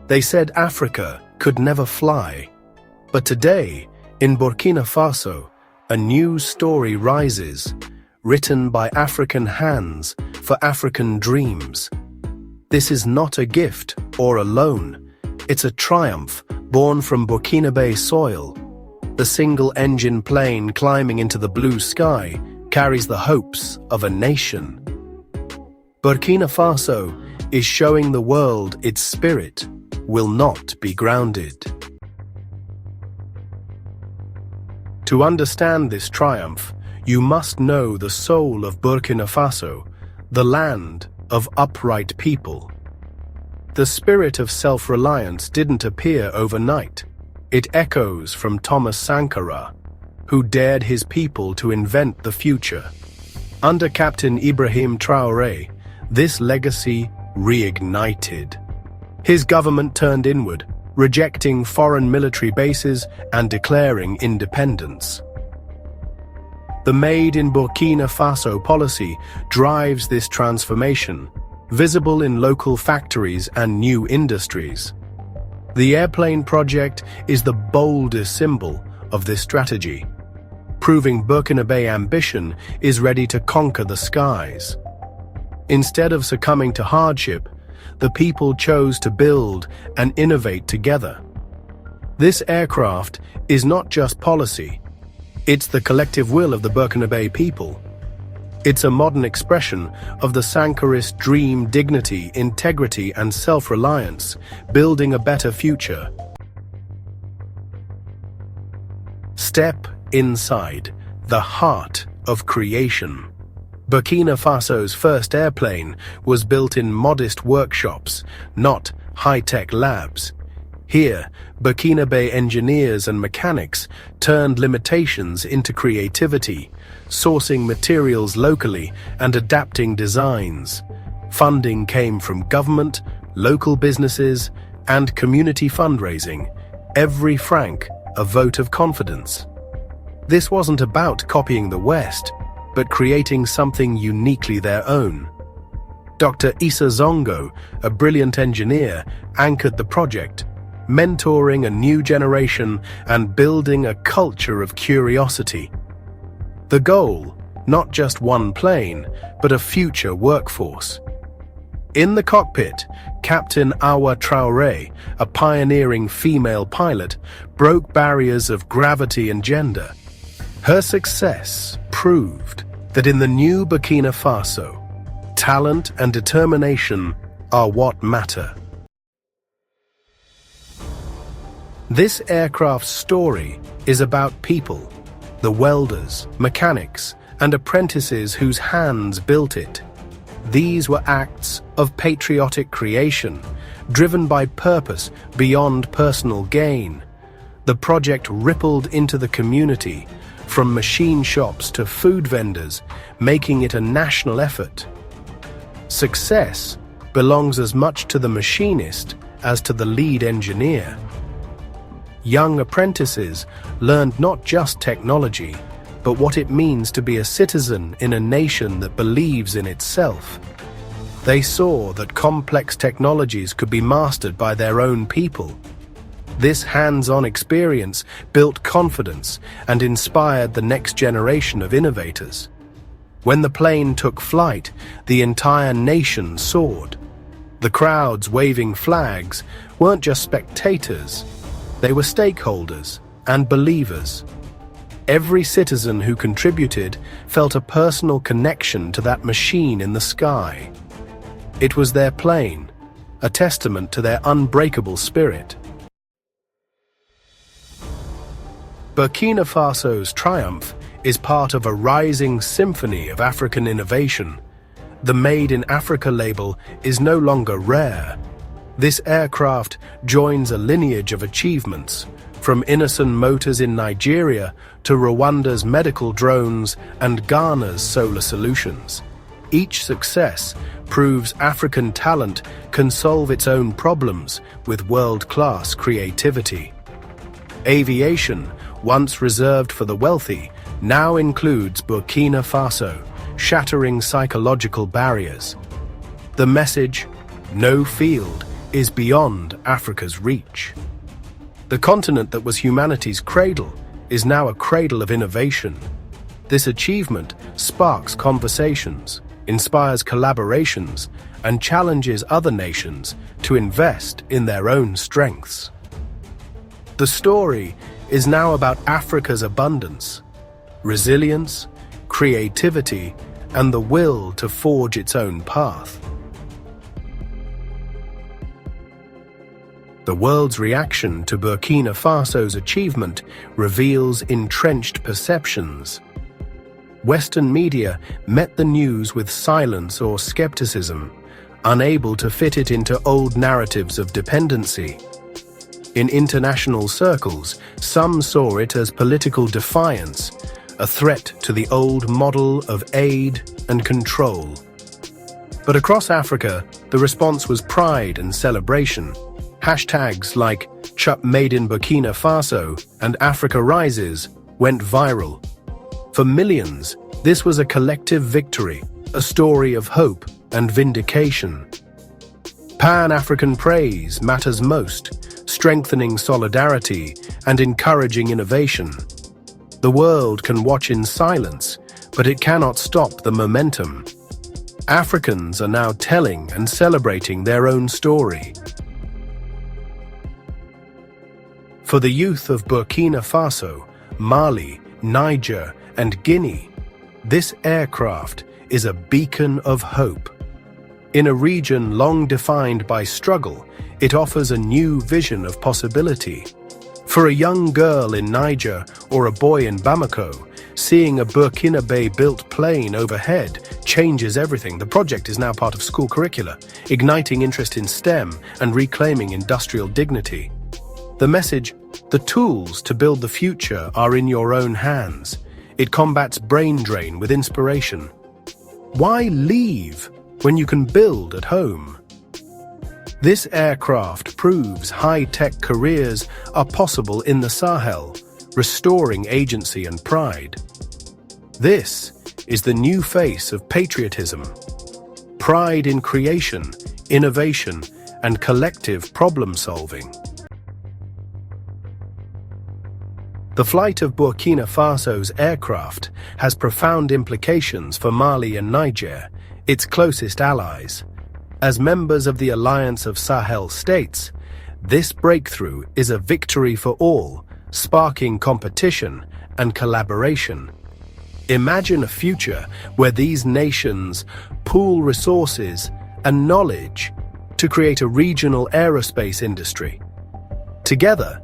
They said Africa could never fly. But today, in Burkina Faso, a new story rises, written by African hands for African dreams. This is not a gift or a loan. It's a triumph born from Burkinabe soil. The single-engine plane climbing into the blue sky carries the hopes of a nation. Burkina Faso is showing the world its spirit will not be grounded. To understand this triumph, you must know the soul of Burkina Faso, the land of upright people. The spirit of self-reliance didn't appear overnight. It echoes from Thomas Sankara, who dared his people to invent the future. Under Captain Ibrahim Traoré, this legacy reignited. His government turned inward, rejecting foreign military bases and declaring independence. The Made in Burkina Faso policy drives this transformation, visible in local factories and new industries. The airplane project is the boldest symbol of this strategy, proving Burkinabe ambition is ready to conquer the skies. Instead of succumbing to hardship, the people chose to build and innovate together. This aircraft is not just policy, it's the collective will of the Burkinabe people. It's a modern expression of the Sankarist dream: dignity, integrity, and self-reliance, building a better future. Step inside the heart of creation. Burkina Faso's first airplane was built in modest workshops, not high-tech labs. Here, Burkinabe engineers and mechanics turned limitations into creativity, sourcing materials locally and adapting designs. Funding came from government, local businesses, and community fundraising, every franc a vote of confidence. This wasn't about copying the West, but creating something uniquely their own. Dr. Issa Zongo, a brilliant engineer, anchored the project, mentoring a new generation and building a culture of curiosity. The goal, not just one plane, but a future workforce. In the cockpit, Captain Awa Traoré, a pioneering female pilot, broke barriers of gravity and gender. Her success proved that in the new Burkina Faso, talent and determination are what matter. This aircraft's story is about people, the welders, mechanics, and apprentices whose hands built it. These were acts of patriotic creation, driven by purpose beyond personal gain. The project rippled into the community, from machine shops to food vendors, making it a national effort. Success belongs as much to the machinist as to the lead engineer. Young apprentices learned not just technology, but what it means to be a citizen in a nation that believes in itself. They saw that complex technologies could be mastered by their own people. This hands-on experience built confidence and inspired the next generation of innovators. When the plane took flight, the entire nation soared. The crowds waving flags weren't just spectators, they were stakeholders and believers. Every citizen who contributed felt a personal connection to that machine in the sky. It was their plane, a testament to their unbreakable spirit. Burkina Faso's triumph is part of a rising symphony of African innovation. The Made in Africa label is no longer rare. This aircraft joins a lineage of achievements, from Innocent Motors in Nigeria to Rwanda's medical drones and Ghana's solar solutions. Each success proves African talent can solve its own problems with world-class creativity. Aviation, once reserved for the wealthy, now includes Burkina Faso, shattering psychological barriers. The message, "No field is beyond Africa's reach. The continent that was humanity's cradle is now a cradle of innovation. This achievement sparks conversations, inspires collaborations, and challenges other nations to invest in their own strengths. The story is now about Africa's abundance, resilience, creativity, and the will to forge its own path. The world's reaction to Burkina Faso's achievement reveals entrenched perceptions. Western media met the news with silence or skepticism, unable to fit it into old narratives of dependency. In international circles, some saw it as political defiance, a threat to the old model of aid and control. But across Africa, the response was pride and celebration. Hashtags like "Chup Made in Burkina Faso" and "Africa Rises" went viral. For millions, this was a collective victory, a story of hope and vindication. Pan-African praise matters most, strengthening solidarity and encouraging innovation. The world can watch in silence, but it cannot stop the momentum. Africans are now telling and celebrating their own story. For the youth of Burkina Faso, Mali, Niger, and Guinea, this aircraft is a beacon of hope. In a region long defined by struggle, it offers a new vision of possibility. For a young girl in Niger or a boy in Bamako, seeing a Burkina-Bay-built plane overhead changes everything. The project is now part of school curricula, igniting interest in STEM and reclaiming industrial dignity. The message, "The tools to build the future are in your own hands." It combats brain drain with inspiration. Why leave when you can build at home? This aircraft proves high-tech careers are possible in the Sahel, restoring agency and pride. This is the new face of patriotism. Pride in creation, innovation, and collective problem-solving. The flight of Burkina Faso's aircraft has profound implications for Mali and Niger, its closest allies. As members of the Alliance of Sahel States, this breakthrough is a victory for all, sparking competition and collaboration. Imagine a future where these nations pool resources and knowledge to create a regional aerospace industry. Together,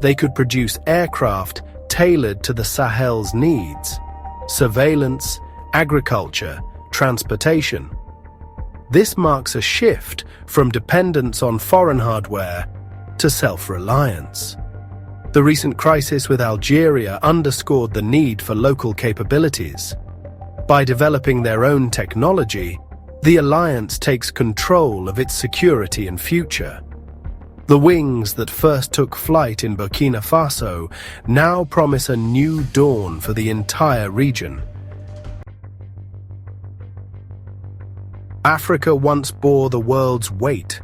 they could produce aircraft tailored to the Sahel's needs: surveillance, agriculture, transportation. This marks a shift from dependence on foreign hardware to self-reliance. The recent crisis with Algeria underscored the need for local capabilities. By developing their own technology, the alliance takes control of its security and future. The wings that first took flight in Burkina Faso now promise a new dawn for the entire region. Africa once bore the world's weight,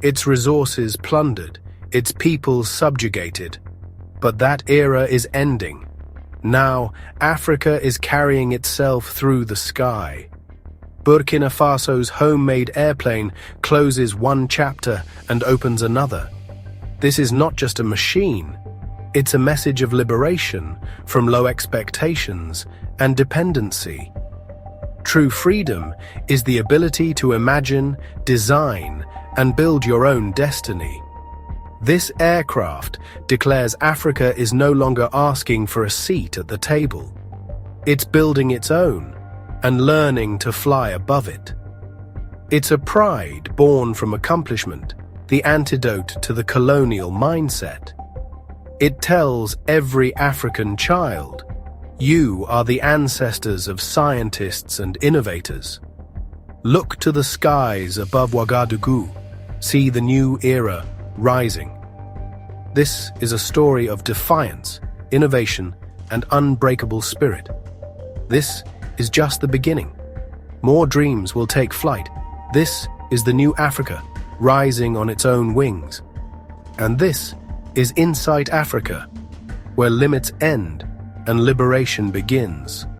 its resources plundered, its peoples subjugated. But that era is ending. Now, Africa is carrying itself through the sky. Burkina Faso's homemade airplane closes one chapter and opens another. This is not just a machine. It's a message of liberation from low expectations and dependency. True freedom is the ability to imagine, design, and build your own destiny. This aircraft declares Africa is no longer asking for a seat at the table. It's building its own and learning to fly above it. It's a pride born from accomplishment, the antidote to the colonial mindset. It tells every African child, you are the ancestors of scientists and innovators. Look to the skies above Ouagadougou. See the new era rising. This is a story of defiance, innovation, and unbreakable spirit. This is just the beginning. More dreams will take flight. This is the new Africa, rising on its own wings. And this is Insight Africa, where limits end and liberation begins.